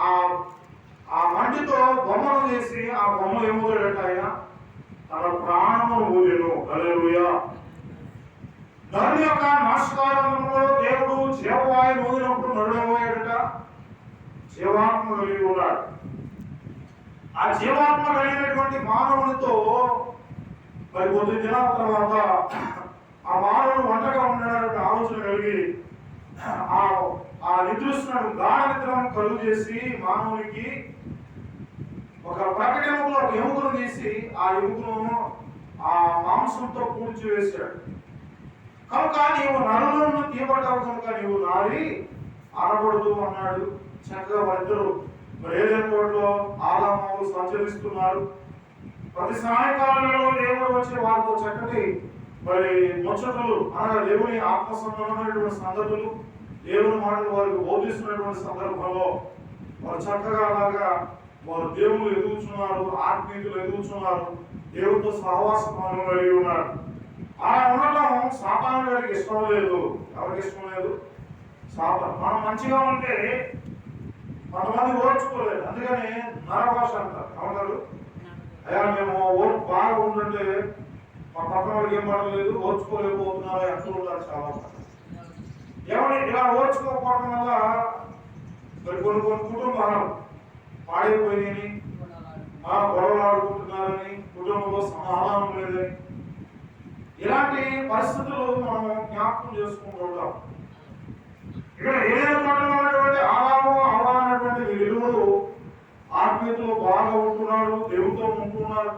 ఆ ఆ మంటితో బొమ్మను చేసి ఆ బొమ్మ ఏమవుతాడట ఆయన తన ప్రాణము ఊదెను. హల్లెలూయా. నరుని యొక్క నాశకారంలో దేవుడు జీవవాయువు ఊదినప్పుడు నరుడు ఏమయ్యాడట? జీవాత్మ కలిగి ఉన్నాడు. ఆ జీవాత్మ కలిగినటువంటి మానవునితో మరి కొద్ది దినాల తర్వాత ఆ మానవుడు ఒంటరిగా ఉండడానికి ఆలోచన కలిగి ఆ నిద్రిస్తున్నాడు గాఢ నిద్రను కలుగు చేసి మానవునికి ఒక ప్రకటి ఎముకలో ఒక ఎముకను తీసి ఆ ఎముకను ఆ మాంసంతో పూడ్చి వేశాడు. కనుక నీవు నరులను తీయబడ్డావు కనుక నీవు నారి అనకూడదు అన్నాడు. చక్కగా వారిద్దరు మరి ఏదైనా తోటలో ఆదాము సంచరిస్తున్నారు. ప్రతి సాయంకాలంలో దేవుడు వచ్చి వారితో చక్కటి మరి ముచ్చటలు అనగా దేవుని ఆత్మ సంబంధమైనటువంటి సంగతులు దేవుని మాటలు వారికి బోధిస్తున్నటువంటి సందర్భంలో వారు చక్కగా అలాగా వారు దేవుళ్ళు ఎదుగుతున్నారు, ఆత్మీయులు ఎదుగుతున్నారు, దేవుడితో సహవాసం కలిగి ఉన్నారు. అలా ఉండటం సాతాను గారికి ఇష్టం లేదు. ఎవరికి ఇష్టం లేదు? సాతాను. మనం మంచిగా ఉంటే కొంతమంది ఓర్చుకోలేదు, అందుకని నరభాష అంటారు. ఏమన్నారు? అయ్యా మేము ఓర్పు బాగా ఉంటుంటే మా పక్కన వాడికి ఏం పడలేదు, ఓర్చుకోలేకపోతున్నారు అంటూ ఉంటారు చాలా మంది. ఎవరి ఇలా ఓర్చుకోకపోవడం వల్ల మరి కొన్ని కుటుంబాలు పాడైపోయినాయని, గొడవలు ఆడుకుంటున్నారని, కుటుంబంలో సమాధానం లేదని, ఇలాంటి పరిస్థితులు మనం జ్ఞాపకం చేసుకుంటూ ఉంటాం. ఇక్కడ ఏదైనా చోటలో ఉన్నటువంటి ఆదాము అవ్వ అనేటువంటి వీరిరువురు ఆత్మీయతలో బాగా ఉంటున్నారు, దేవుడితో ఉంటున్నారు.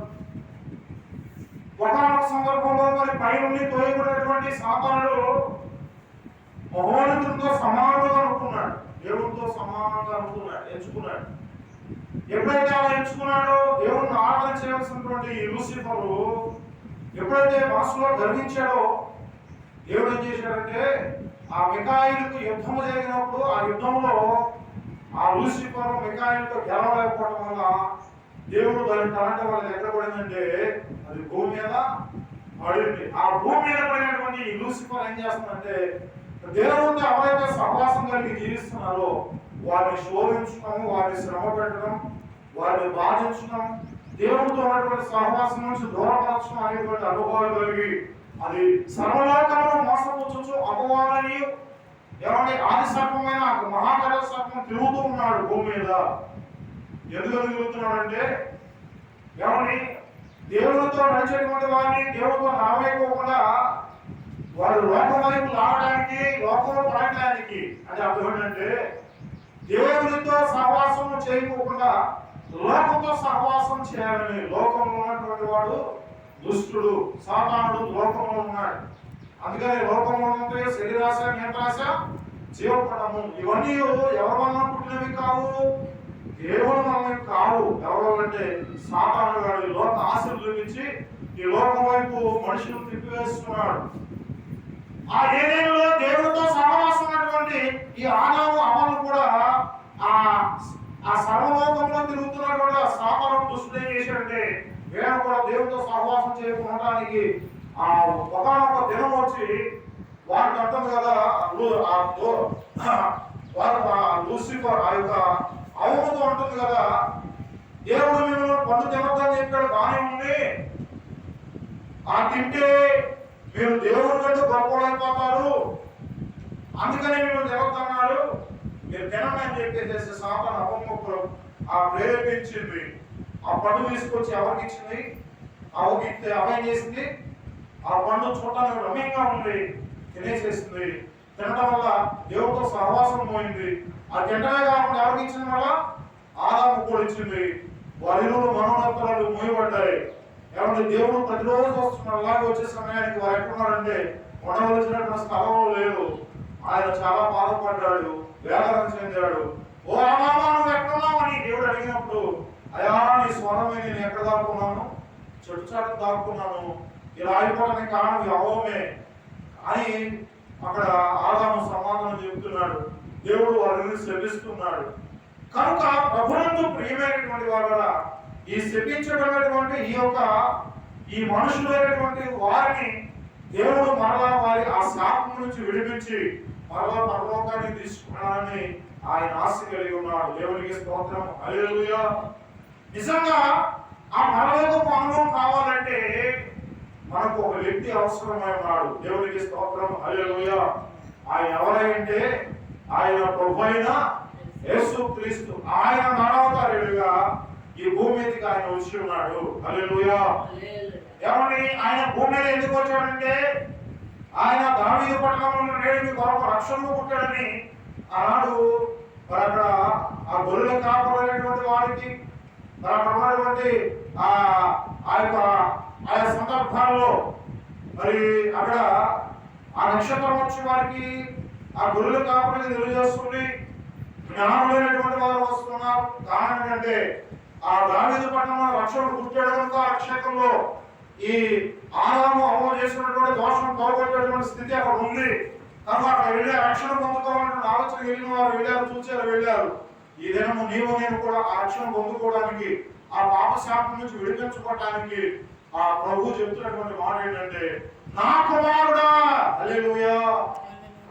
ఒకనొక సందర్భంలో మరి పై నుండి తోయబడినటువంటి సాతానుడు మహోన్నతుడితో సమానంగా అనుకున్నాడు, దేవుడితో సమానంగా అనుకున్నాడు, ఎంచుకున్నాడు. ఎప్పుడైతే అలా ఎంచుకున్నాడో దేవుడిని ఆరాధన చేయాల్సినటువంటి లూసిఫరు ఎప్పుడైతే మనసులో గర్వించాడో దేవుడు ఏం చేశాడంటే ఆ మిఖాయిలుకు యుద్ధము జరిగినప్పుడు ఆ యుద్ధంలో ఆ లూసిఫర్ మిఖాయిలతో గెలవలేకపోవడం వల్ల దేవుడు దాని తలంటే వాళ్ళకి ఎక్కడ పడిందంటే అది భూమి మీద పడింది. ఆ భూమి మీద పడినటువంటి ఈ లూసిఫర్ ఏం చేస్తుందంటే దేవుడితో ఎవరైతే సహవాసం కలిగి జీవిస్తున్నారో వారిని శోధించడం, వారిని శ్రమ పెట్టడం, వారిని బాధించడం, దేవుడితో ఉన్నటువంటి సహవాసం నుంచి దూరపరచడం అనేటువంటి అనుభవాలు కలిగి అది సర్వలోకంలో మోసపుచ్చు అపవాదని ఏమంటే ఆది సర్పమైన మహాకర సర్పం తిరుగుతూ ఉన్నాడు భూమి మీద. ఎందుకు తిరుగుతున్నాడంటే ఏమని దేవుడితో నడిచేటువంటి వారిని దేవుడితో నడవలేకోకుండా వారు లోకం వైపు లాగడానికి, లోకంలో పడటానికి. అంటే అర్థం ఏంటంటే దేవుడితో సహవాసం చేయకోకుండా లోకంతో సహవాసం చేయాలని. లోకంలో ఉన్నటువంటి వాడు దుష్టుడు, సాతానుడు లోకంలో ఉన్నాడు. అందుకని లోకంలో ఉంటే శరీరాశ, నేత్రాశ, జీవపడము ఇవన్నీ ఎవరి వలన పుట్టినవి కావు, దేవుని వలన కావు. ఎవరు అంటే సాతానుడు గారు ఈ లోక ఆశలు చూపించి ఈ లోకం వైపు మనుషులు తిప్పివేస్తున్నాడు. ఆ ఏదేలో దేవుడితో సహవాసం ఉన్నటువంటి ఈ ఆదాము అమలు కూడా ఆ సర్వలోకంలో తిరుగుతున్నటువంటి సాతాను దుష్టుడు ఏం చేశాడంటే వీళ్ళ కూడా దేవుడితో సహవాసం చేయడానికి ఒకనొక దినం వచ్చి వారికి అంటుంది కదా వారు లూసిఫర్ ఆ యొక్క అవునుతో అంటుంది కదా దేవుడు మిమ్మల్ని పండు తినొద్దని చెప్పాడు, బాగానే ఉంది, ఆ తింటే మీరు దేవుడి కంటే గొప్పలైపోతారు, అందుకని మిమ్మల్ని తినొద్దన్నాడు, మీరు తినండి అని చెప్పేసి సాతాను అపముఖం ప్రేరేపించింది. ఆ పండు తీసుకొచ్చి ఎవరికి ఇచ్చింది? అవకిస్తే అవేం చేసింది? ఆ పండు చూడటానికి రమ్యంగా ఉంది, తినేసేసింది. తినడం వల్ల దేవుడితో సహవాసం పోయింది. ఆ తింటమే కాకుండా ఎవరికి ఇచ్చింది? వల్ల ఆదాము కూడా ఇచ్చింది. వారిలో మనోనేత్రాలు మూయబడ్డాయి. ఏమంటే దేవుడు ప్రతిరోజు వస్తున్నారు. అలాగే వచ్చే సమయానికి వారు ఎక్కడున్నారంటే ఉండవలసినటువంటి స్థలంలో లేదు. ఆయన చాలా బాధపడ్డాడు, వేదన చెందాడు. ఓ ఆదామా నువ్వు ఎక్కడున్నావు అని దేవుడు అడిగినప్పుడు, అయా నీ స్వరమే, నేను ఎక్కడ దాక్కున్నాను? చెట్టు చాటు దాక్కున్నాను, ఇలా అయిపోవడానికి కారణం యెహోవాయే అని అక్కడ ఆదాము సమాధానం చెబుతున్నాడు. దేవుడు వారిని శపిస్తున్నాడు. కనుక ప్రభువునందు ప్రియమైనటువంటి వారు ఈ శపించబడినటువంటి ఈ మనుషులైనటువంటి వారిని దేవుడు మరలా వారి ఆ శాపం నుంచి విడిపించి మరలా పరలోకాన్ని తీసుకున్నాడని ఆయన ఆశ కలిగి ఉన్నాడు. దేవునికి స్తోత్రం, హల్లెలూయా. నిజంగా ఆ పరలోకపు అనుభవం కావాలంటే మనకు ఒక వ్యక్తి అవసరమై ఉన్నాడు. దేవునికి స్తోత్రం, హల్లెలూయా. ఆయన ఎవరంటే ఆయన ప్రభు అయిన యేసుక్రీస్తు. ఆయన మానవతారుడుగా ఈ భూమి మీదకి ఆయన వచ్చి ఉన్నాడు. హల్లెలూయా. ఏమని ఆయన భూమి మీద ఎందుకు వచ్చాడంటే ఆయన దావీదు పట్టణంలో నేడు మీ కొరకు రక్షణను పుట్టాడని ఆనాడు మరి అక్కడ ఆ గొర్రెల కాపరైనటువంటి వారికి మరి అక్కడ ఉన్నటువంటి ఆ యొక్క ఆయా సందర్భాల్లో మరి అక్కడ ఆ నక్షత్రం వచ్చి వారికి ఆ గొర్రెల కాపరికి తెలియజేస్తుంది. జ్ఞానులైనటువంటి వారు వస్తున్నారు. కారణం ఏంటంటే ఆ దావీదు పట్టణంలో రక్షకుడు పుట్టాడు కనుక రక్షకంలో ఈ ఆదాము అమలు చేసినటువంటి దోషం పోగొట్టేటువంటి స్థితి అక్కడ ఉంది కనుక అక్కడ వెళ్ళి రక్షణ పొందుకోవాలంటే ఆలోచన వెళ్ళిన వారు వెళ్ళారు, చూసారు, వెళ్ళారు. ఈ దినము నీవు నేను కూడా ఆ రక్షణ పొందుకోవడానికి ఆ పాప శాపం నుంచి విడిపించుకోవడానికి ఆ ప్రభు చెప్తున్నటువంటి మాట ఏంటంటే నా కుమారుడా, హల్లెలూయా,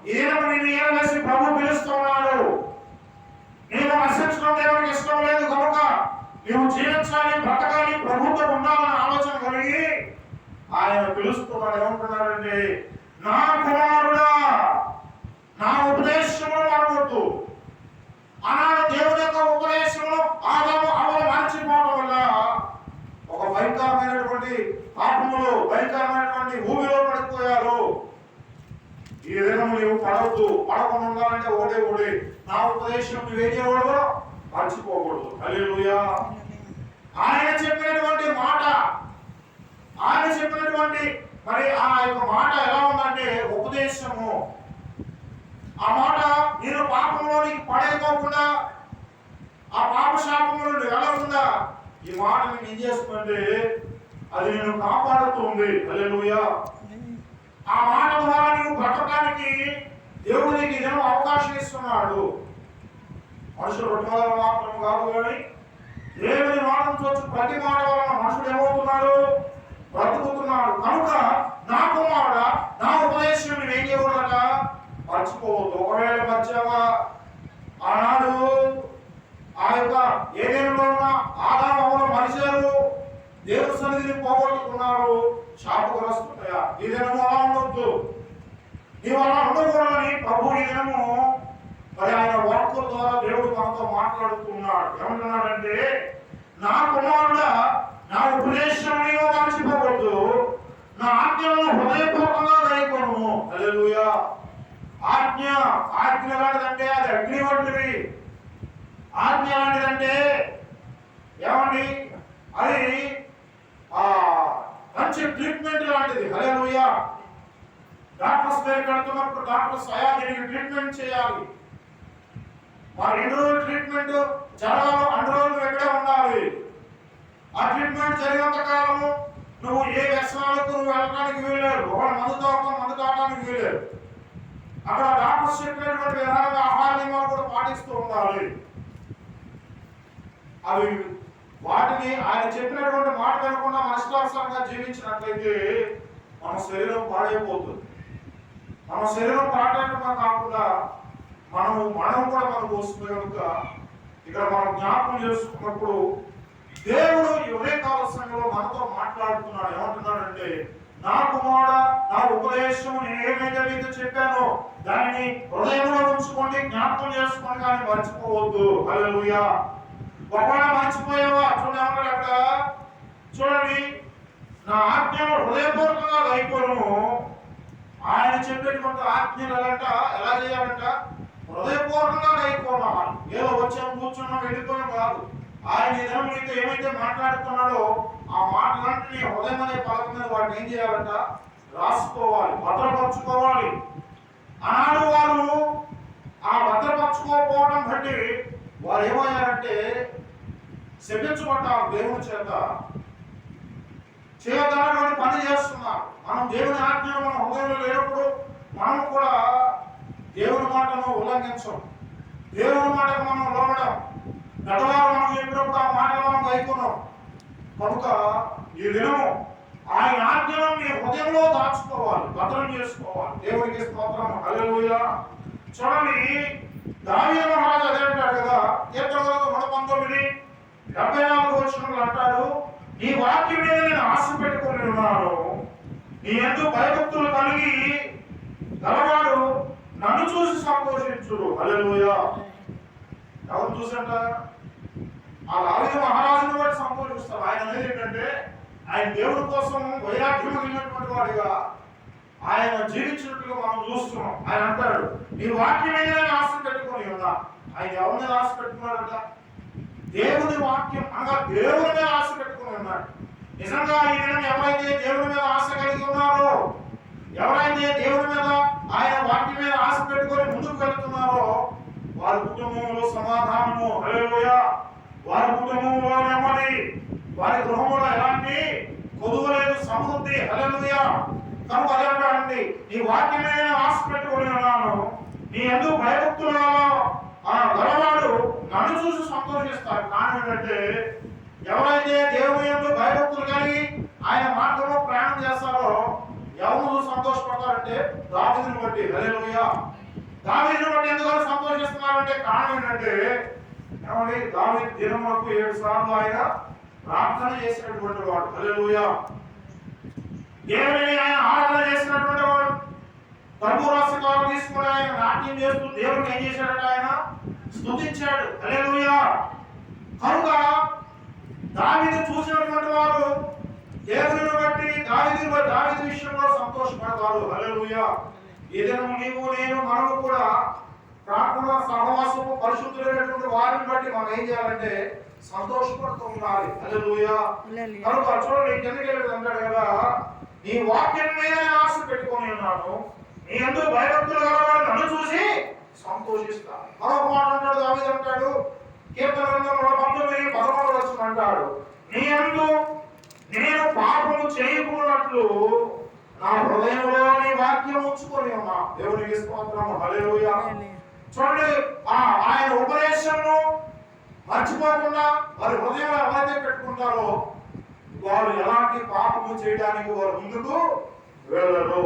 నిన్ను ఏలవేసి ప్రభు పిలుస్తున్నాడు. నీవు నశించడం దేవునికి ఇష్టం లేదు కనుక నీవు జీవించాలి, బ్రతకాలి, ప్రభుతో ఉండాలని ఆలోచన కలిగి ఆయన పిలుస్తున్నాడు. ఏమంటున్నారంటే నా కుమారుడా, నా ఉపదేశంలో మారవద్దు. ఆనాడు దేవుని యొక్క ఉపదేశంలో ఆదాము అవ్వలు మార్చిపోవడం వల్ల ఒక భయంకరమైనటువంటి పాపములో భయంకరమైనటువంటి భూమిలో పడిపోయారు. ఈ దినము నీవు పడవద్దు, పడకుండా ఉండాలంటే ఒకటే నా ఉపదేశం నువ్వేం చేయకూడదు, మర్చిపోకూడదు. హల్లెలూయా. ఆయన చెప్పినటువంటి మాట, ఆయన చెప్పినటువంటి మరి ఆ యొక్క మాట ఎలా ఉందంటే ఉపదేశము. ఆ మాట నేను పాపంలోనికి పడేయకోకుండా ఆ పాప శాపంలో వెళ్ళకుండా ఈ మాట నేను ఏం చేస్తుందంటే అది నేను కాపాడుతుంది. హల్లెలూయా. ఆ మాట ద్వారా నువ్వు బ్రతకడానికి దేవుడు నీకు ఇదేమో అవకాశం ఇస్తున్నాడు. మనుషులు రొట్టెల మాత్రం కాదు కానీ దేవుని మాట నుంచి ప్రతి మాట వలన మనుషుడు ఏమవుతున్నాడు, బ్రతుకుతున్నాడు. కనుక నా కుమారుడా, నా ఉపదేశం నువ్వు ఏం చేయకూడదట, మర్చిపోవద్దు. ఒకవేళ మర్చావా, ఆనాడు ఆ యొక్క ఏదేనులో ఉన్న ఆదాము అవ్వలు మరిచారు, దేవుని సన్నిధిని పోగొట్టుకున్నారు, శాపగ్రస్తులయ్యా. ఈ దినము అలా ఉండొద్దు, నీవు అలా ఉండకూడదని ప్రభు ఈ దినము మరి ఆయన వాక్కుల ద్వారా దేవుడు మనతో మాట్లాడుతున్నాడు. ఏమంటున్నాడంటే నా కుమారుడా, నా ఉపదేశం నీవు మర్చిపోవద్దు, నా ఆజ్ఞలను హృదయపూర్వకంగా గైకొను. హల్లెలూయా. ఆజ్ఞ లాంటిదంటే అది అగ్ని వంటిది. ఆజ్ఞ లాంటిదంటే ఏమండి, అది మంచి ట్రీట్మెంట్ లాంటిది. హల్లెలూయా. డాక్టర్స్ దగ్గరికి వెళ్తున్నప్పుడు డాక్టర్స్ అయా దీనికి ట్రీట్మెంట్ చేయాలి, మరి 2 రోజులు ట్రీట్మెంట్ జరగాలి, 2 రోజులు ఎక్కడే ఉండాలి. ఆ ట్రీట్మెంట్ జరిగినంత కాలము నువ్వు ఏ వ్యసనాలకు నువ్వు వెళ్ళడానికి వీల్లేదు. ఒక మందు తాగడానికి వీల్లేదు. అక్కడ డాక్టర్స్ చెప్పినటువంటి విధానంగా ఆహార నియమాలు కూడా పాటిస్తూ ఉండాలి. అవి వాటిని ఆయన చెప్పినటువంటి మాట వినకుండా మన ఇష్టానుసారంగా జీవించినట్లయితే మన శరీరం పాడైపోతుంది. మన శరీరం పాడైపోవడమే కాకుండా మనం కూడా మనకు వస్తుంది. కనుక ఇక్కడ మనం జ్ఞాపకం చేసుకున్నప్పుడు దేవుడు ఈ ఉదయకాల సమయంలో మనతో మాట్లాడుతున్నాడు. ఏమంటున్నాడంటే నా కుమారుడా, నా ఉపదేశం నేను ఏమైతే మీకు చెప్పానో దానిని హృదయంలో ఉంచుకోండి, జ్ఞాపకం చేసుకోండి, కానీ మర్చిపోవద్దు. హల్లెలూయా. ఒకవేళ మర్చిపోయావా, చూడండి అక్కడ చూడండి, నా ఆజ్ఞను హృదయపూర్వకంగా గైకొను. ఆయన చెప్పేటువంటి ఆజ్ఞలు ఎలా చేయాలంట, హృదయపూర్వకంగా గైకోవాలి. ఏదో వచ్చాం కూర్చున్నాం వెళ్ళిపోయాం కాదు. ఆయన ఏదో నీతో ఏమైతే మాట్లాడుతున్నాడో ఆ మాటలన్నింటినీ హృదయం అనే పలక మీద వాటిని ఏం చేయాలంట, రాసుకోవాలి, భద్రపరచుకోవాలి. ఆనాడు వారు ఆ భద్రపరచుకోకపోవడం బట్టి వారు ఏమయ్యారంటే శపించబడ్డారు దేవుని చేత. చేయదన్నటువంటి పని చేస్తున్నారు. మనం దేవుని ఆజ్ఞను మన హృదయంలో లేనప్పుడు మనం కూడా దేవుని మాటను ఉల్లంఘించం, దేవుని మాటకు మనం లోనడం, గతవారు మనం చెప్పినప్పుడు ఆ మాటలు మనం గైకున్నాం. కనుక ఈ దినము ఆయన ఆజ్ఞను మీ హృదయంలో దాచుకోవాలి, భద్రం చేసుకోవాలి. దేవునికి స్తోత్రం. హల్లెలూయా. చూడండి, దావీదు మహారాజు అదే అంటాడు కదా, కీర్తనలో 119:74 అంటాడు, నీ వాక్యం మీద నేను ఆశ పెట్టుకుని ఉన్నాను, నీ యందు భయభక్తులు కలిగి గలవాడు నన్ను చూసి సంతోషించుడు. హల్లెలూయా. ఎవరు చూసంట? ఆ దావీదు మహారాజును బట్టి సంతోషిస్తారు. ఆయన అనేది ఏంటంటే ఆయన దేవుడి కోసం వైరాగ్యం కలిగినటువంటి వాడిగా ఆయన జీవించినట్టుగా మనం చూస్తున్నాం. ఆయన అంటాడు, నీ వాక్యం మీద ఆశ పెట్టుకొని ఉన్నా. ఆయన ఎవరి మీద ఆశ పెట్టుకున్నాడంట? దేవుని వాక్యం అనగా దేవుని మీద ఆశ పెట్టుకుని ఉన్నాడు. నిజంగా ఈ దినం ఎవరైతే దేవుని మీద ఆశ కలిగి ఉన్నారో, ఎవరైతే దేవుని మీద ఆయన వాక్యం మీద ఆశ పెట్టుకొని ముందుకు వెళ్తున్నారో వారి కుటుంబంలో సమాధానము, హల్లెలూయా, వారి కుటుంబంలో నెమ్మది, వారి గృహంలో ఎలాంటి కొదువు లేదు, సమృద్ధి, హల్లెలూయా. కనుక అదే అండి, నీ వాక్యం మీద ఆశ పెట్టుకొని ఉన్నాను, నీ యందు భయభక్తులలో గలవాడు నన్ను చూసి సంతోషిస్తాడు. కారణం ఏంటంటే ఎవరైతే దేవుని యందు భయభక్తులు కలిగి ఆయన మార్గంలో ప్రయాణం చేస్తారో ఎవరు చూసి సంతోషపడతారంటే దావీదుని బట్టి. హల్లెలూయా. దావీదుని బట్టి ఎందుకు సంతోషిస్తున్నారంటే కారణం ఏంటంటే ఏమండి, దావీదు దినములకు 7 సార్లు ఆయన ప్రార్థన చేసినటువంటి వాడు. హల్లెలూయా. దేవుని ఆయన ఆరాధన చేసినటువంటి వాడు. తంబూరాశకాలు తీసుకుని ఆయన నాట్యం చేస్తూ దేవుడిని ఏం చేశాడంటే ఆయన స్తుతించాడు. హల్లెలూయా. కనుక దావీదు చూసినటువంటి వారు దేవుని బట్టి దావీదు విషయంలో సంతోషపడతారు. హల్లెలూయా. ఏదైనా నీవు నేను మనము కూడా ప్రార్థన సహవాసము పరిశుద్ధులైనటువంటి వారిని బట్టి మనం ఏం చేయాలంటే సంతోషపడుతూ ఉండాలి. హల్లెలూయా. కనుక చూడండి, కిందకి వెళ్ళి అంటాడు కదా, నీ వాక్యం మీద ఆశ పెట్టుకొని ఉన్నాను, నీ యందు భయభక్తులు గలవాడు నన్ను చూసి సంతోషిస్తా. మరొక మాట అంటాడు దావీదు, అంటాడు కీర్తన 119:13 అంటాడు, నీ యందు నేను పాపము చేయకున్నట్లు నా హృదయంలో నీ వాక్యం ఉంచుకొని ఉన్నా. దేవునికి స్తోత్రం. హల్లెలూయా. చూడండి, ఆయన ఉపదేశంను మర్చిపోకుండా వారి హృదయంలో ఎవరైతే పెట్టుకుంటారో వారు ఎలాంటి పాపము చేయడానికి వారు ముందుకు వెళ్ళరు.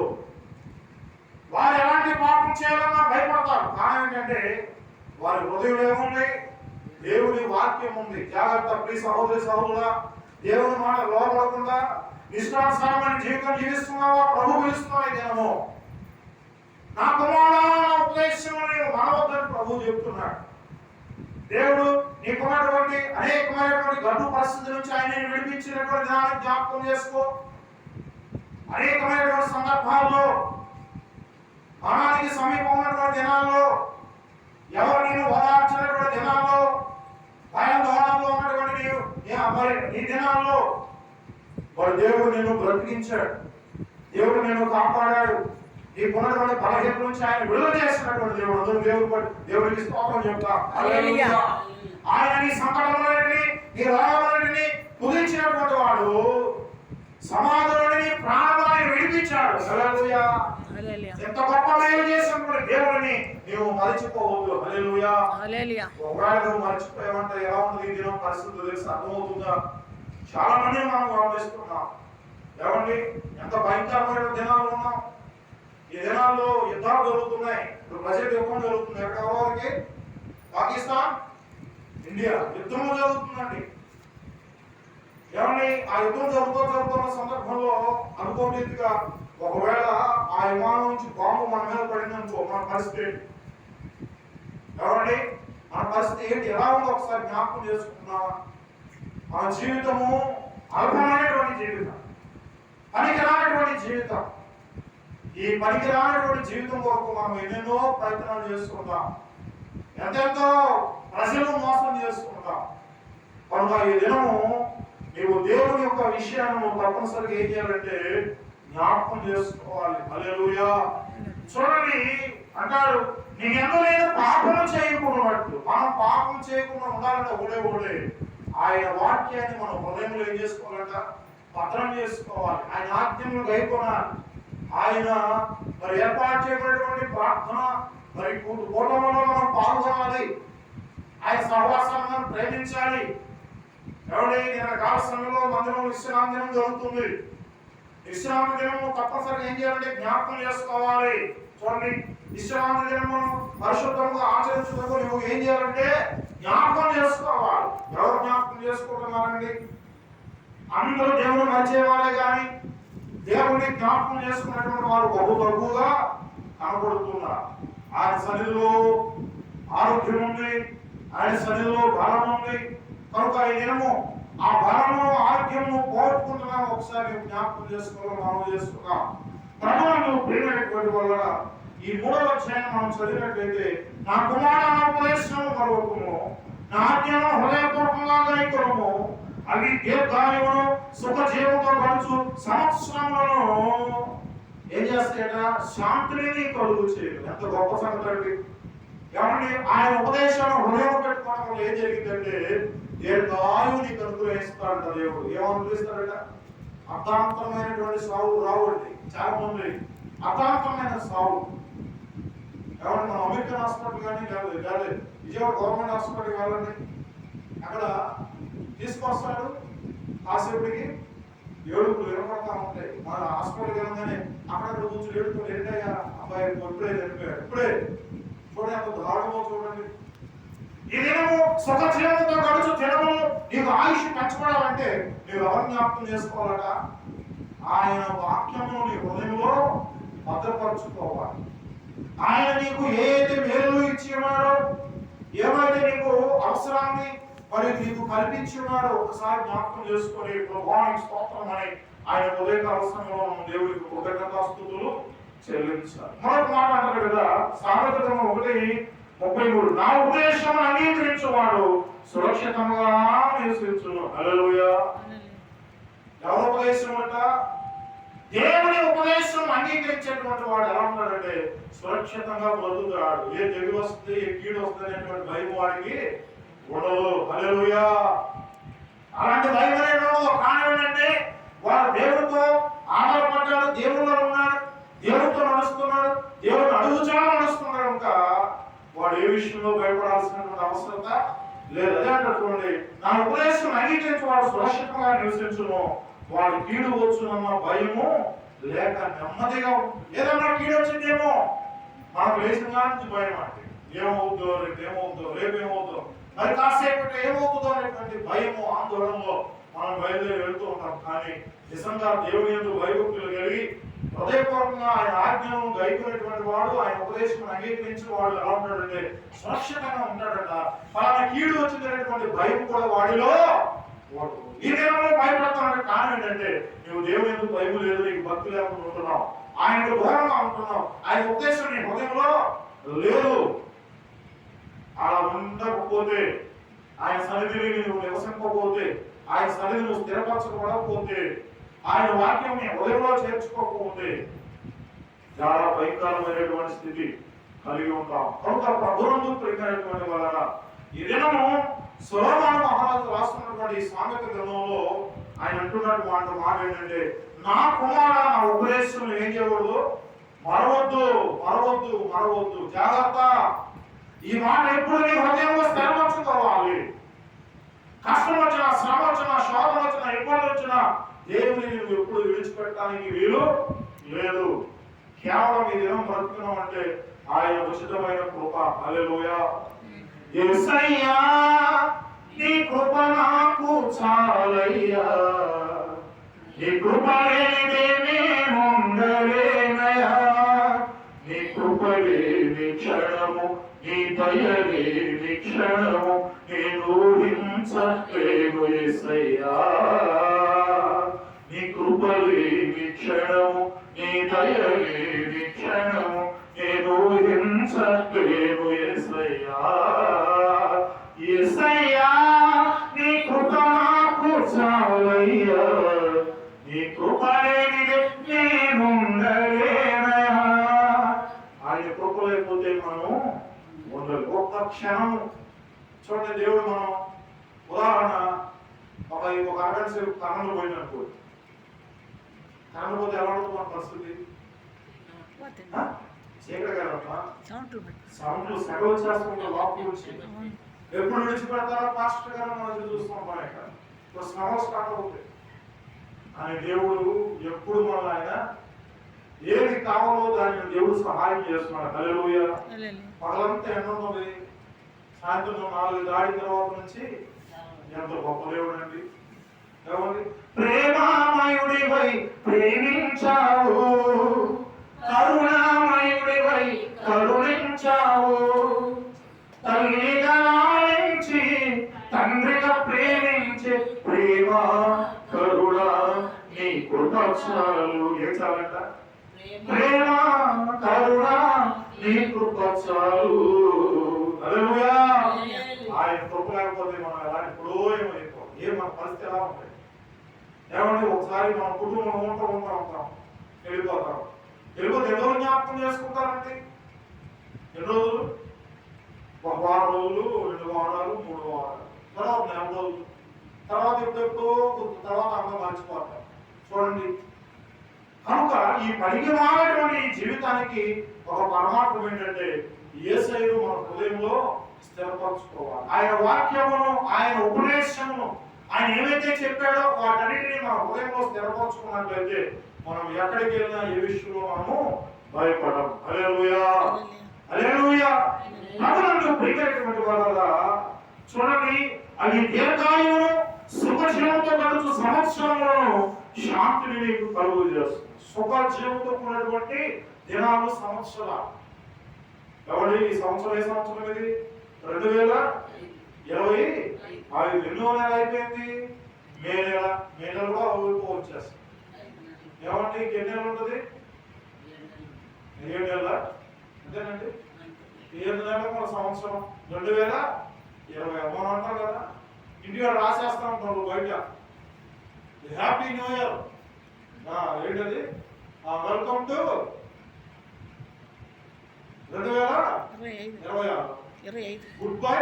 వారు ఎలాంటి పాపం చేయాలన్నా భయపడతారు. కారణం ఏంటంటే వారి హృదయంలో ఏముంది? దేవుని వాక్యం ఉంది. జాగ్రత్త ప్రియ సహోదరి సహోదరుడా, దేవుని మాట లోపడకుండా నిష్ఠానుసారమైన జీవితం జీవిస్తున్నావా? ప్రభు పిలుస్తున్నావు ఈ దినము. నా కుమారుడా, నా ఉపదేశం నేను మానవద్దని ప్రభు చెప్తున్నాడు. దేవుడు నీకున్నటువంటి అనేకమైనటువంటి గడ్డు పరిస్థితి నుంచి ఆయన విడిపించినటువంటి దినాన్ని జ్ఞాపకం చేసుకో. అనేకమైనటువంటి సందర్భాల్లో మరణానికి సమీపం ఉన్నటువంటి దినాల్లో, ఎవరు నేను ఓదార్చినటువంటి దినాల్లో, భయం దోహంలో ఉన్నటువంటి ఈ దినాల్లో వాడు దేవుడు నిన్ను బ్రతికించాడు. దేవుడు నిన్ను కాపాడాడు. నీకున్నటువంటి బలహీనత నుంచి ఆయన విడుదల చేసినటువంటి దేవుడు. అందరూ దేవుడికి స్తోత్రం చెప్తా. ఆయన నీ సంకటములన్నిటినీ, నీ రోగములన్నిటినీ కుదించినటువంటి వాడు. సమాధులని ప్రాణాన్ని విడిపించాడు. హల్లెలూయా. ఎంత గొప్ప మేలు చేసినటువంటి దేవుడిని నీవు మరిచిపోవద్దు. హల్లెలూయా. ఒకవేళ నువ్వు మర్చిపోయావంటే ఎలా ఉంది ఈ దినం పరిస్థితి తెలిసి అర్థమవుతుందా? చాలా మంది మనం గమనిస్తున్నాం. ఏమండి, ఎంత భయంకరమైన దినాలు ఉన్నాం. ఈ దినాల్లో యుద్ధాలు జరుగుతున్నాయి. ఇప్పుడు బడ్జెట్ యుద్ధం జరుగుతుంది. ఎక్కడికి? పాకిస్తాన్, ఇండియా యుద్ధం జరుగుతుందండి. ఏమండి, ఆ యుద్ధం జరుగుతున్న సందర్భంలో అనుకోనిగా ఒకవేళ ఆ విమానం నుంచి బాంబు మన మీద పడిందనుకో, మన పరిస్థితి ఏమండి, మన పరిస్థితి ఏంటి? ఎలా ఉందో ఒకసారి జ్ఞాపకం చేసుకుంటున్నావా? మన జీవితము అల్పమైనటువంటి జీవితం, పనికిరానటువంటి జీవితం. ఈ పనికిరానటువంటి జీవితం కొరకు మనం ఎన్నెన్నో ప్రయత్నాలు చేసుకుంటాం, ఎంతెంతో ప్రజలను మోసం చేసుకుంటాం. కనుక ఈ దినము నీవు దేవుని యొక్క విషయాన్ని తప్పనిసరిగా ఏం చేయాలంటే జ్ఞాపకం చేసుకోవాలి. హల్లెలూయా. చూడండి, అంటాడు నీకెందుకు నేను పాపం చేయకున్నట్టు. మనం పాపం చేయకుండా ఉండాలంటే ఒకడే ఆయన వాక్యాన్ని మనం హృదయంలో ఏం చేసుకోవాలంట? పత్రం చేసుకోవాలి. ఆయన ఆజ్ఞలను గైకొనాలి. ఆయన మరి ఏర్పాటు చేయబడినటువంటి ప్రార్థన మరి కూటమిలో మనం పాల్గొనాలి. ఆయన సహవాసాన్ని మనం ప్రేమించాలి. ఎవరి నేను కాల సమయంలో మందిరం విశ్రాంతి దినం జరుగుతుంది. విశ్రాంతి దినము తప్పనిసరిగా ఏం చేయాలంటే జ్ఞాపకం చేసుకోవాలి. చూడండి, విశ్రాంతి దినము పరిశుద్ధంగా ఆచరించుటకు నువ్వు ఏం చేయాలంటే జ్ఞాపకం చేసుకోవాలి. ఎవరు జ్ఞాపకం చేసుకుంటున్నారండి? అందరూ దేవుడు నడిచేవారే కానీ దేవుడిని జ్ఞాపకం చేసుకున్నటువంటి వారు బహు తక్కువగా కనబడుతున్నారు. ఆయన సన్నిధిలో ఆరోగ్యం ఉంది, ఆయన సన్నిధిలో బలం ఉంది. కనుక ఈ దినము ఆ బలము ఆరోగ్యము పోగొట్టుకుంటున్నాము. ఒకసారి జ్ఞాపకం చేసుకోవాలి, మనం చేసుకున్నాం. ప్రభువును ప్రియమైనటువంటి వల్ల ఈ 3వ అధ్యాయం మనం చదివినట్లయితే, నా కుమారోపదేశము మరొకము, నా ఆజ్ఞను హృదయపూర్వకంగా గైకొనుము, అవి దీర్ఘాయువును సుఖజీవంతో గడుచు సంవత్సరములను ఏం చేస్తాయట? శాంతిని కలుగు చేయదు. ఎంత గొప్ప సంగతి అండి! ఏమండి, ఆయన ఉపదేశాన్ని హృదయం పెట్టుకోవడం వల్ల ఏం జరిగిందంటే దీర్ఘాయువుని అనుగ్రహిస్తాడంట దేవుడు. ఏమనుగ్రహిస్తాడట? అర్థాంతరమైనటువంటి సాగు రావండి. చాలా మంది అర్థాంతరమైన సాగు. ఏమంటే మనం అమెరికన్ హాస్పిటల్ కానీ లేదా విజయవాడ గవర్నమెంట్ హాస్పిటల్కి వెళ్ళండి, అక్కడ తీసుకొస్తాడు. కాసేపటికి ఏడుపులు వినపడతా ఉంటాయి. మన హాస్పిటల్కి వెళ్ళగానే అక్కడ కూర్చొని ఏడుపులు ఏంటయ్యా అబ్బాయి ఇప్పుడే చనిపోయాడు, ఇప్పుడే చూడండి, అంత దారుణమో చూడండి. ఈ దినము సుఖజీవంతో గడుచు దినము నీకు ఆయుష్ పెంచుకోవాలంటే నీవు ఎవరు జ్ఞాపకం చేసుకోవాలట? ఆయన వాక్యము నీ హృదయంలో భద్రపరచుకోవాలి. ఆయన నీకు ఏదైతే మేలు ఇచ్చి ఉన్నాడో, ఏమైతే నీకు అవసరాన్ని మరి నీకు కల్పించి ఉన్నాడో ఒకసారి జ్ఞాపకం చేసుకొని ప్రభువానికి స్తోత్రం అని ఆయన ఉదయకాల సమయంలో మనం దేవుడికి కృతజ్ఞతాస్తుతులు చెల్లించాలి. మరొక మాట అంటారు కదా, సామెత గ్రంథం 1:33, నా ఉపదేశం అంగీకరించువాడు సురక్షితంగా నివసించును. హల్లెలూయా! ఎవరి ఉపదేశం అంట? దేవుని ఉపదేశం అంగీకరించేటువంటి వాడు ఎలా ఉన్నాడంటే సురక్షితంగా బ్రతుకుతాడు. ఏ తెగులు వస్తుంది, ఏ కీడు వస్తుంది అనేటువంటి భయం వాడికి ఉండదు. హల్లెలూయా! అలాంటి భయం అనేది కారణం ఏంటంటే వాడు దేవుడితో ఆధారపడ్డాడు, దేవుడిలో ఉన్నాడు, దేవుడితో నడుస్తున్నాడు, దేవుడిని అడుగుచా నడుస్తున్నాడు. ఇంకా వాడు ఏ విషయంలో భయపడాల్సినటువంటి అవసరత లేదు. అదే అంటుకోండి, నా ఉపదేశం అంగీకరించి వాడు సురక్షితంగా నివసించును, వాడు కీడు వచ్చునన్న భయము లేక నెమ్మదిగా ఉంటుంది. ఏదన్నా కీడు వచ్చిందేమో మనకు లేచిన నుంచి భయం అంటే ఏమవుతుందో, రేపేమవుతుందో, మరి కాసేపు ఏమవుతుందో అనేటువంటి భయము, ఆందోళనలో మనం బయలుదేరి వెళ్తూ ఉంటాం. కానీ నిజంగా దేవుని యందు భయభక్తులు కలిగి హృదయపూర్వకంగా ఆయన ఆజ్ఞను గైకొనేటువంటి వాడు, ఆయన ఉపదేశం అంగీకరించిన వాడు ఎలా ఉంటాడంటే సురక్షితంగా ఉంటాడట. పలానా కీడు వచ్చినటువంటి భయం కూడా వాడిలో. ఈ దినంలో భయపడతానంటే కారణం ఏంటంటే నువ్వు దేవుని ఎందుకు భయం లేదు, నీకు భక్తి లేకుండా ఉంటున్నావు, ఆయనకు దూరంగా ఉంటున్నావు, ఆయన ఉద్దేశం నీ హృదయంలో లేదు. అలా ఉండకపోతే, ఆయన సన్నిధిని నువ్వు నివసింపకపోతే, ఆయన సన్నిధి నువ్వు స్థిరపరచబడకపోతే, ఆయన వాక్యం నీ హృదయంలో చేర్చుకోకపోతే చాలా భయంకరమైనటువంటి స్థితి కలిగి ఉంటాం. కనుక ప్రభువునందు ప్రియమైనటువంటి వలన ఈ దినము సొలొమోను మహారాజు రాస్తున్నటువంటి ఈ సామెత గ్రంథంలో ఆయన అంటున్నటువంటి మాట ఏంటంటే, నా కుమారుడా, నా ఉపదేశం ఏం చేయకూడదు, మరవద్దు, జాగ్రత్త. ఈ మాట ఎప్పుడు నీ హృదయంలో స్థిరపరచుకోవాలి. కష్టం వచ్చినా, శ్రమ వచ్చినా, శోధన వచ్చినా, ఇబ్బంది వచ్చినా దేవుని నువ్వు ఎప్పుడు విడిచిపెట్టడానికి వీలు లేదు. కేవలం ఈ దినం బ్రతుకున్నాం అంటే ఆయన ఉచితమైన కృప. హల్లెలూయా! యేసయ్యా, నీ కృప నాకు చాలయ్యా, నీ కృప లేనిదే నేను ఉండలేనయ్యా, నీ కృప లేని క్షణము, నీ దయ లేని క్షణము నేను ఊహించలేను యేసయ్యా, నీ కృప లేని క్షణము, నీ దయ లేని క్షణము నేను ఊహించలేను యేసయ్యా. యేసయ్యా, నీ కృప నాకు చాలయ్యా, నీ కృప లేనిదే నేను ఉండలేనయ్యా. ఆయన కృప లేకపోతే మనం ఉండదు. ఒక్క క్షణం చూడండి, దేవుడు మనం ఉదాహరణ ఒక అరగంట సేపు కరెంట్ పోయినట్టు, కరెంట్ పోతే ఎలా ఉంటుంది మన పరిస్థితి? చీకటి కరెంటా, సౌండ్లు సెగ వచ్చేస్తుంటే లోపల వచ్చి ఎప్పుడు విడిచిపెడతారో పాస్టర్ గారు మనం చూస్తున్నాం. మన శ్రమ స్టార్ట్ అవుతాయి. కానీ దేవుడు ఎప్పుడు మన ఆయన ఏది కావాలో దాన్ని దేవుడు సహాయం చేస్తున్నాడు. హల్లెలూయా. పగలంతా ఎండ ఉన్నది, సాయంత్రం 4 దాటిన తర్వాత నుంచి ఎంత గొప్ప దేవుడు అండి. ఏమండి? ప్రేమామయుడివై ప్రేమించావు, కరుణామయుడివై కరుణించావు, తల్లిగా లాలించి తండ్రిగా ప్రేమించే ప్రేమ కరుణ నీ కృప చాలు. ఏం చాలంట? ప్రేమ కరుణ నీ కృప చాలు. హల్లెలూయా. ఆయన కృప లేకపోతే మనం ఎలా ఎప్పుడో ఏమైపోతాం. మన పరిస్థితి ఎలా ఉంటాయి? ఏమంటే ఒకసారి మన కుటుంబం ఉంటాం, వెళ్ళిపోతాం. వెళ్ళిపోతే ఎన్ని రోజులు జ్ఞాపకం చేసుకుంటారండి? ఎన్ని రోజులు? 1 వారం రోజులు, 2 వారాలు, 3 వారాలు, తర్వాత 4 రోజులు, తర్వాత ఎప్పుడెప్పుడో తర్వాత అంతా మర్చిపోతాం. చూడండి, కనుక ఈ పనికిమాలినటువంటి జీవితానికి ఒక పరమార్థం ఏంటంటే యేసయ్యను మన హృదయంలో స్థిరపరచుకోవాలి. ఆయన వాక్యమును, ఆయన ఉపదేశమును, ఆయన ఏమైతే చెప్పాడో వాటన్నిటిని మన హృదయంలో స్థిరపరచుకున్నట్లయితే మనం ఎక్కడికి వెళ్ళినా ఏ విషయంలో మనము భయపడం. హల్లెలూయా, హల్లెలూయా. ప్రభువునందు ప్రియమైనటువంటి వారలారా, చూడండి, అవి దీర్ఘాయువును సుఖజీవంతో గడుచు సంవత్సరములను శాంతిని నీకు కలుగు చేస్తుంది. సుఖజీవంతో కూడినటువంటి దినాలు, సంవత్సరాలు. కాబట్టి ఈ సంవత్సరం ఏ సంవత్సరం ఇది? 2025. ఎన్నో నెల అయిపోయింది? మే నెల. మే నెల కూడా వచ్చేస్తుంది. ఏమంటే ఎన్ని నెలలు ఉంటుంది? 7 నెలల అంతేనండి. 7 నెలల మన సంవత్సరం 2020. మనం అంటాం కదా, ఇంటిగా రాసేస్తా ఉంటారు బయట, హ్యాపీ న్యూ ఇయర్, ఏంటది, వెల్కమ్ టు 2026, గుడ్ బై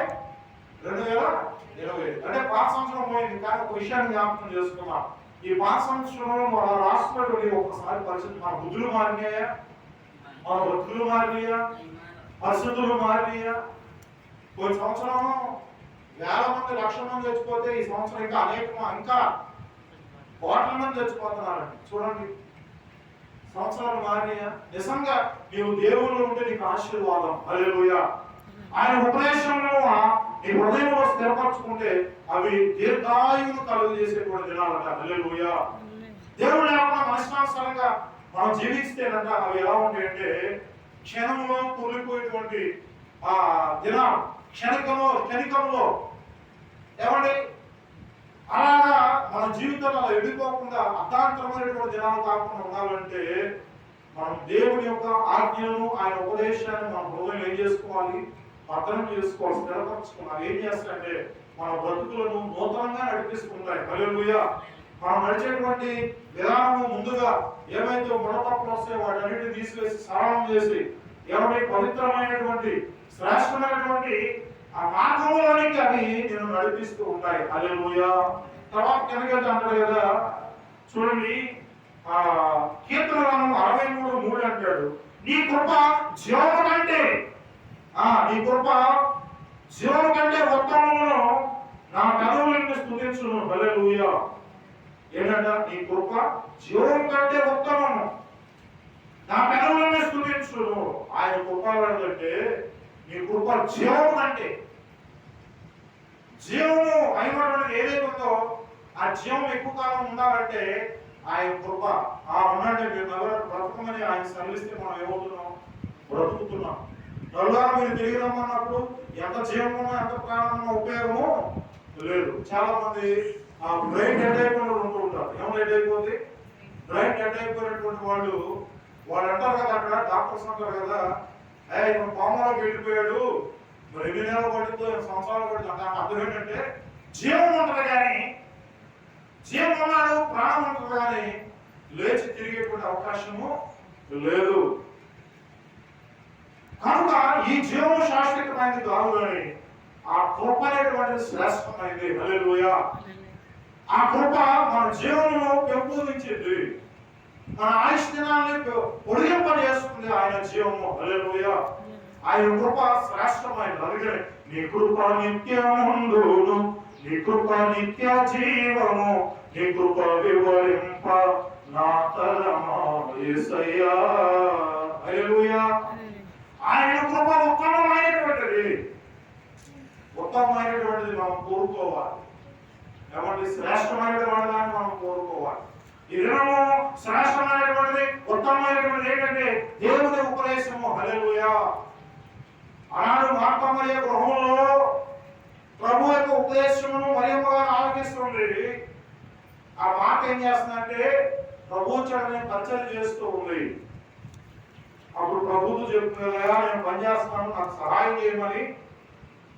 2025. అంటే పాత సంవత్సరం పోయింది. కానీ ఒక విషయాన్ని జ్ఞాపకం చేసుకున్నాం. ఈ పాత సంవత్సరంలో మన రాష్ట్రంలో ఒకసారి పరిస్థితి, మన బుద్ధులు మారినాయా, మన బతుకులు మారినాయా, పరిస్థితులు మారినాయా? కొన్ని సంవత్సరం వేల మంది, లక్షల మంది చచ్చిపోతే ఈ సంవత్సరం ఇంకా కోట్ల మంది చచ్చిపోతున్నారండి. చూడండి, సంవత్సరాలు మారినాయా? నిజంగా నీవు దేవుళ్ళు ఉంటే నీకు ఆశీర్వాదం. హల్లెలూయా. ఆయన ఉపదేశంలో నీ హృదయంలో స్థిరపరచుకుంటే అవి దీర్ఘాయువును కలుగు చేసేటువంటి దినాలట. హల్లెలూయా. దేవుడు లేకుండా మనస్సానుసారంగా మనం జీవిస్తేనంట అవి ఎలా ఉంటాయంటే క్షణంలో కూలిపోయేటువంటి దినాలు, క్షణికంలో. ఏమండి? అలాగా మన జీవితంలో అలా ఎడిపోకుండా అర్థాంతరమైనటువంటి దినాలు కాకుండా ఉండాలంటే మనం దేవుని యొక్క ఆజ్ఞలను, ఆయన ఉపదేశాన్ని మన హృదయం ఏం చేసుకోవాలి? అర్థం చేసుకోవాలి, స్థిరపరచుకోవాలి. ఏం చేస్తాయంటే మన బ్రతుకులను నూతనంగా నడిపిస్తుంటాయి. హల్లెలూయా. మనం నడిచేటువంటి విధానము ముందుగా ఏమైతే ముడతప్పులు వస్తాయో వాటన్నిటిని తీసివేసి సరళం చేసి ఏమైనా పవిత్రమైనటువంటి శ్రేష్టమైనటువంటి ఆ మార్గంలోనికి అవి నేను నడిపిస్తూ ఉంటాయి. హల్లెలూయా. తర్వాత కిందకి అంటాడు కదా, చూడండి, కీర్తనలను 63:3 అంటాడు, నీ కృప జీవము కంటే ఉత్తమమును నా పెదవులను స్తుతించును. హల్లెలూయా. ఏంటంట? నీ కృప జీవం కంటే ఉత్తమము, నా పెదవులను స్తుతించును. ఆయన కృప అంటే నీ కృప జీవం కంటే, జీవము అయినటువంటి ఏదైతే ఉందో ఆ జీవం ఎక్కువ కాలం ఉండాలంటే ఆయన కృప ఉన్నట్టే. మీరు నలుగురు బ్రతకమని ఆయన సరళిస్తే మనం ఏమవుతున్నాం? బ్రతుకుతున్నాం. నలుగురు మీరు తిరిగి రమ్మన్నప్పుడు ఎంత జీవం ఉన్నా, ఎంత ప్రాణం ఉన్నా ఉపయోగము లేదు. చాలా మంది బ్రెయిన్ డెడ్ అయిపోయిన ఉంటూ ఉంటారు. ఏమో డెడ్ అయిపోతుంది? బ్రెయిన్ డెడ్ అయిపోయినటువంటి వాళ్ళు అంటారు కదా, అక్కడ డాక్టర్స్ అంటారు కదా, ఇప్పుడు కోమలోకి వెళ్ళిపోయాడు, మరి ఎన్ని నెలలు పడుతుందో, 8 సంవత్సరాలు పడుతుంది. అంటే అర్థం ఏంటంటే జీవం ఉంటుంది కానీ, జీవం ఉన్నాడు, ప్రాణం ఉంటుంది కానీ లేచి తిరిగేటువంటి అవకాశము లేదు. కనుక ఈ జీవము శాశ్వతమైనది కాదు కానీ ఆ కృప అనేటువంటిది శ్రేష్టమైనది. హల్లెలూయా. ఆ కృప మన జీవమును పెంపొందించింది, మన ఆయుష్ దినాన్ని పొడిగింపజేస్తుంది ఆయన జీవము. హల్లెలూయా. ఆయన కృప శ్రేష్టమైనది. అందుకని నీ కృప నిత్యముందును, నీ కృప నిత్య జీవము, నీ కృప వివరింప నా తరమా యేసయ్యా. హల్లెలూయా. ఆయన కృప ఉత్తమమైనటువంటిది. ఉత్తమమైనటువంటిది మనం కోరుకోవాలి. ఏమంటే శ్రేష్టమైనటువంటి దాన్ని మనం కోరుకోవాలి. ఈ దినము శ్రేష్టమైనటువంటిది, ఉత్తమమైనటువంటిది ఏంటంటే దేవుని ఉపదేశము. హల్లెలూయా. ఆనాడు మార్తమయ్య గృహంలో ప్రభు యొక్క ఉపదేశమును మరియమ్మ గారు ఆలకిస్తుంది. ఆ మాట ఏం చేస్తుందంటే ప్రభు చెడని పరిచయం చేస్తూ ఉంది. అప్పుడు ప్రభువు చెప్తుందా, నేను పనిచేస్తున్నాను, నాకు సహాయం చేయమని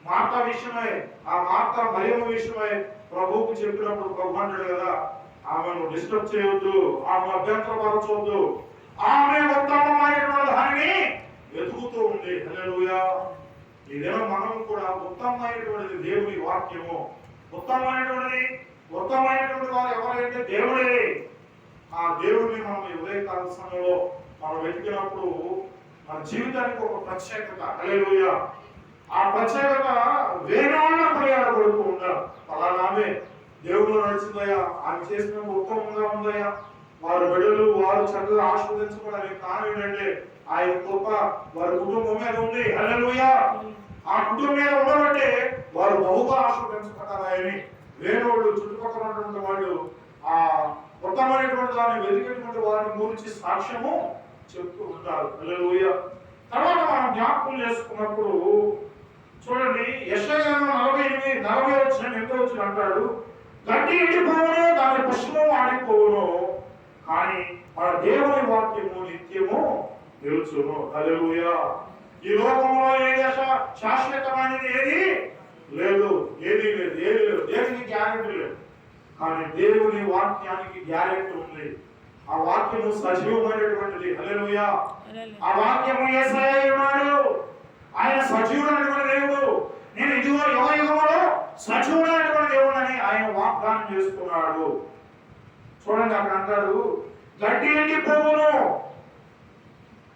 మార్త విషయమై, ఆ మార్త మరియమ్మ విషయమై ప్రభువుకు చెప్పినప్పుడు ప్రభు అంటాడు కదా, ఆమెను డిస్టర్బ్ చేయొద్దు, ఆమెను అభ్యంతరపరచవద్దు, ఆమె ఉత్తమమైనటువంటి దానిని వెతుకుతూ ఉంది. హల్లెలూయా. ఈ దినం మనం కూడా ఉత్తమమైనటువంటిది దేవుని వాక్యము. ఉత్తమమైనటువంటిది, ఉత్తమమైనటువంటి వారు ఎవరైతే దేవుడే. ఆ దేవుడిని మనం ఈ ఉదయకాల సమయంలో మనం వెతికినప్పుడు మన జీవితానికి ఒక ప్రత్యేకత. హల్లెలూయా. ఆ ప్రత్యేకత వేరేగా కొనియాడబడుతూ ఉంటారు. అలాగే దేవుడు నడిచిందయ్యా, ఆమె చేసిన ఉత్తమంగా ఉందయ్యా, వారి బిడ్డలు వారు చక్కగా ఆస్వాదించుకోవడానికి కారణం ఏంటంటే ఆయన కృప వారి కుటుంబం మీద ఉంది. హల్లెలూయా. ఆ కుటుంబం మీద ఉండబట్టే వారు బహుగా ఆస్వాదించుకుంటారని వేరేవాళ్ళు చుట్టుపక్కల ఉన్నటువంటి వాళ్ళు ఆ ఉత్తమమైనటువంటి దాన్ని వెతికేటువంటి వారిని గురించి సాక్ష్యము చెప్తూ ఉంటారు. హల్లెలూయా. తర్వాత మనం జ్ఞాపకం చేసుకున్నప్పుడు చూడండి, యెషయా 40 వచ్చిన ఎంత వచ్చిన అంటాడు, గడ్డి ఎండిపోవును, దాని పుష్పము ఆడిపోవును, కానీ మన దేవుని వాక్యము నిత్యము నిలుచును. హల్లెలూయా. ఈ లోకంలో ఏది శాశ్వతమైనది ఏది లేదు, ఏది లేదు, ఏది లేదు, దేనికి గ్యారెంటీ లేదు. కానీ దేవుని వాక్యానికి గ్యారెంటీ ఉంది. ఆ వాక్యము సజీవమైనటువంటిది. హల్లెలూయా. ఆ వాక్యము యేసయ్య ఉన్నాడు, ఆయన సజీవుడైనటువంటి దేవుడు. నేను ఇదిగో యుగయుగములో సజీవుడైనటువంటి దేవుడని ఆయన వాగ్దానం చేసుకున్నాడు. చూడండి అక్కడ అంటాడు, గడ్డి ఎండిపోవును,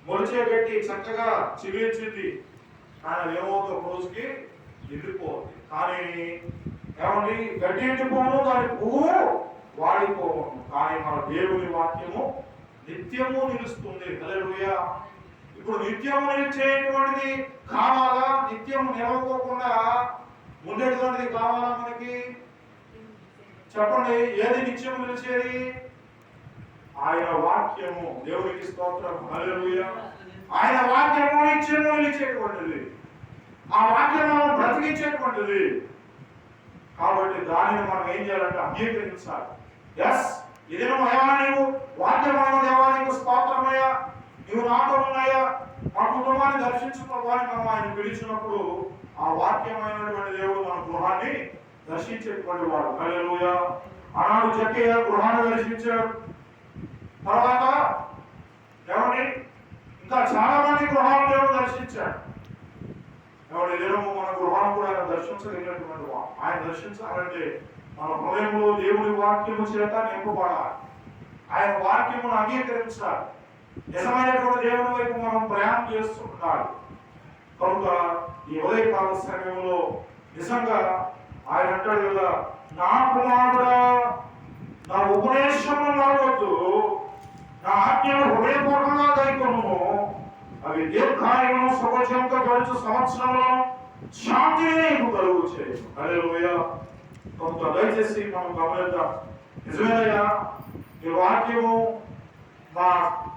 మొలిచే గడ్డి చక్కగా చిగిర్చింది, కానీ ఏమవుతుంది, ఒక రోజుకి ఎండిపోతుంది. కానీ ఏమండి, గడ్డి ఎండిపోవును, దాని పువ్వు వాడిపోవును, కానీ మన దేవుని వాక్యము నిత్యము నిలుస్తుంది. హల్లెలూయా. ఇప్పుడు నిత్యము నిలిచేటువంటిది కావాలా? నిత్యము నిలవకోకుండా ఉండేటువంటిది కావాలా మనకి? చెప్పండి, ఏది నిత్యము నిలిచేది? ఆయన వాక్యము. దేవునికి స్తోత్రం. హల్లెలూయా. ఆయన వాక్యము నిత్యము నిలిచేటువంటిది. ఆ వాక్యం మనం బ్రతికించేటువంటిది. కాబట్టి దానిని మనం ఏం చేయాలంటే అంగీకరించాలి. ఎస్, ఇదే నీవు వాక్యం దేవా, నీకు స్తోత్రమయ్యా, నీవు నాతో ఉన్నాయా, మా కుటుంబాన్ని దర్శించుకోవాలని మనం ఆయన పిలిచినప్పుడు ఆ వాక్యమైనటువంటి దేవుడు మన గృహాన్ని దర్శించేటువంటి వాడు. హల్లెలూయా. ఆనాడు జక్కయ్య గృహాన్ని దర్శించాడు. తర్వాత ఏమండి, ఇంకా చాలా మంది గృహాలను దేవుడు దర్శించాడు. ఎవరి దినము మన గృహాన్ని కూడా ఆయన దర్శించగలిగినటువంటి వాడు. ఆయన దర్శించాలంటే మన హృదయంలో దేవుని వాక్యము చేత నింపబడాలి. ఆయన వాక్యమును అంగీకరించాలి. నిజమైనటువంటి దేవుని వైపు మనం ప్రయాణం చేస్తుంటాడు. కనుక ఈ ఉదయకాల సమయంలో నిజంగా ఆయన అంటాడు కదా, నా కుమారుడా, నా ఉపదేశము రావద్దు, నా ఆజ్ఞలు హృదయపూర్వకంగా గైకొనుము, అవి దీర్ఘాయువును సుఖజంతో గడుచు సంవత్సరంలో శాంతిని నీకు కలుగు చేయు. హల్లెలూయా. కొంత దయచేసి మనం గమనిద్దాం. నిజమేనయ్యా, ఈ వాక్యము మా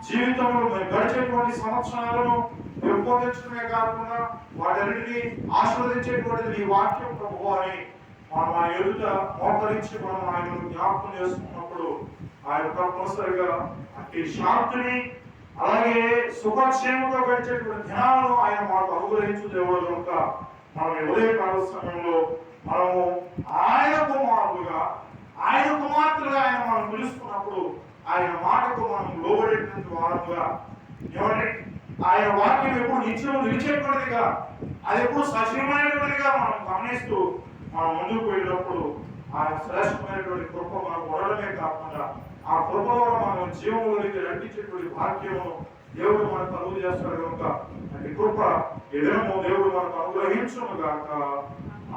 జీవితంలో మేము గడిచేటువంటి సంవత్సరాలను పెంపొందించడమే కాకుండా వాటన్నిటినీ ఆస్వాదించేటువంటిది నీ వాక్యం ప్రభువు అని మనం ఆ ఎదుట మోకరించి మనం ఆయనను జ్ఞాపకం చేసుకున్నప్పుడు ఆయన తప్పనిసరిగా అట్టి శాంతిని అలాగే సుఖక్షేమంతో గడిచేటువంటి ధ్యానాలను ఆయన మాకు అనుగ్రహించు దేవుడు కనుక మనం ఉదయకాల సమయంలో మనము ఆయన కుమారులుగా, ఆయన కుమార్తెలుగా ఆయన మనం పిలుస్తున్నప్పుడు ఆయన మాటకు మనం లోబడేటువంటి వారుగా, ఏమంటే ఆయన వాక్యం ఎప్పుడు నిత్యం నిలిచేటువంటిదిగా, అది ఎప్పుడు సజీవమైనటువంటిదిగా మనం గమనిస్తూ మనం ముందుకు వెళ్ళినప్పుడు ఆయన శ్రేష్టమైనటువంటి కృప మనకు ఉండడమే కాకుండా ఆ కృపలో మనం జీవంలోకి రండించేటువంటి భాగ్యము దేవుడు మనకు అనుగ్రహం చేస్తాడు కనుక అటు కృప ఎదురము దేవుడు మనకు అనుగ్రహించును గాక.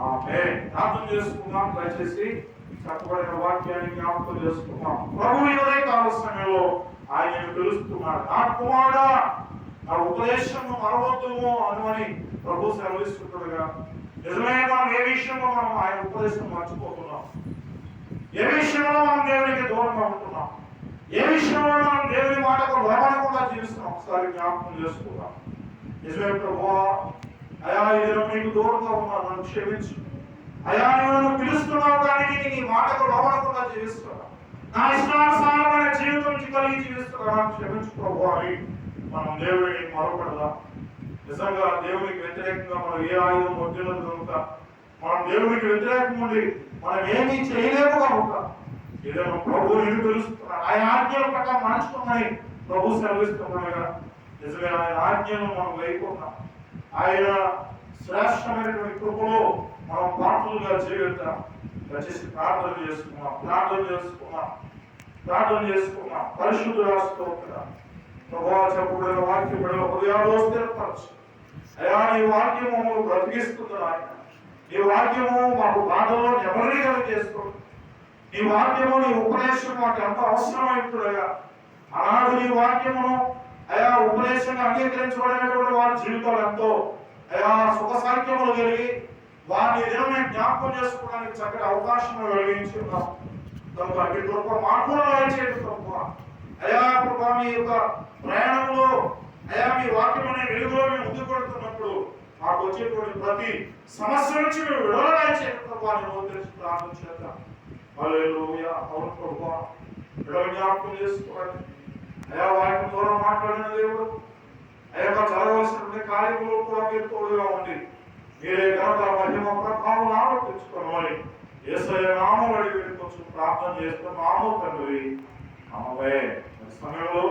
ఆమె ప్రార్థన చేసుకుందాం. దయచేసి చక్కబడిన వాక్యాన్ని జ్ఞాపకం చేసుకుందాం. ప్రభు ఈ ఉదయకాల సమయంలో ఆయన పిలుస్తున్నాడు. నా కుమారుడా, నా ఉపదేశము మరవద్దుము అని ప్రభు సెలవిస్తుండగా, నిజమే మనం ఏ విషయంలో మనం ఆయన ఉపదేశం మర్చిపోతున్నాం, ఏ విషయంలో మనం దేవునికి దూరంగా ఉంటున్నాం, ఏ విషయంలో మనం దేవుని మాటకు లోబడకుండా జీవిస్తున్నాం, ఒకసారి జ్ఞాపకం చేసుకుందాం. నిజమే ప్రభువా, అయా ఈ దినం నీకు దూరంగా ఉన్నాను, నన్ను క్షమించు. అయా నువ్వు నన్ను పిలుస్తున్నావు కానీ నీ మాటకు లోబడకుండా జీవిస్తున్నా, నా ఇష్టానుసారమైన జీవితం కలిగి జీవిస్తున్నా, క్షమించు ప్రభువా అని మనం దేవుడిని మరొకడదాం. నిజంగా దేవునికి వ్యతిరేకంగా మనం ఏ ఆయుధం వద్దులదు కనుక, మనం దేవునికి వ్యతిరేకం ఉండి మనం ఏమీ చేయలేము కనుక, ఏదైనా ప్రభు నేను పిలుస్తున్నాడు, ఆయన ఆజ్ఞల ప్రకారం నడుచుకున్నాయి ప్రభు సెలవిస్తున్నాడుగా. నిజమే ఆయన ఆజ్ఞలను మనం వేయకున్నాం, ఆయన శ్రేష్టమైనటువంటి కృపలో మనం పాత్రలుగా జీవిద్దాం. దయచేసి ప్రార్థన చేసుకున్నాం. పరిశుద్ధ స్తోత్రం ప్రభువా, చెప్పబడిన వాక్యం బిడ్డల హృదయాల్లో స్థిరపరచు. అయా నీ వాక్యము మమ్మల్ని బ్రతికిస్తుంది ఆయన. నీ వాక్యము మాకు బాధల్లో నెమ్మదిగా చేస్తుంది. నీ వాక్యము, నీ ఉపదేశం మాకు ఎంత అవసరమైనట్టుగా. ఆనాడు నీ వాక్యమును అయా ఉపదేశంగా అంగీకరించబడినటువంటి వారి జీవితాలు ఎంతో అయా సుఖ సాధ్యములు కలిగి వారిని దినమే జ్ఞాపకం చేసుకోవడానికి చక్కటి అవకాశం కలిగించి ఉన్నాం కనుక మీ కృప మాకు దయచేయండి ప్రభువా. అయా కృప మీ యొక్క ప్రయాణంలో అయా మీ వాక్యం అనే వెలుగులో మేము ముందుకు పడుతున్నప్పుడు మాకు వచ్చేటువంటి ప్రతి సమస్య నుంచి మేము విడుదల దయచేయండి ప్రభువా. నేను తెలిసి ప్రార్థన చేద్దాం. హల్లెలూయా. అవును ప్రభువా, విడుదల జ్ఞాపకం చేసుకోవాలి. అయా వాక్యం ద్వారా మాట్లాడిన దేవుడు, అయ్యా చదవలసినటువంటి కార్యములు కూడా మీరు తోడుగా ఉండి మీరే కనుక మహిమ ప్రభావం ఆలోచించుకోవాలి. యేసయ్య నామములో అడిగి కొంచెం ప్రార్థన చేస్తున్నాము తండ్రి. ఆమేన్. సమయంలో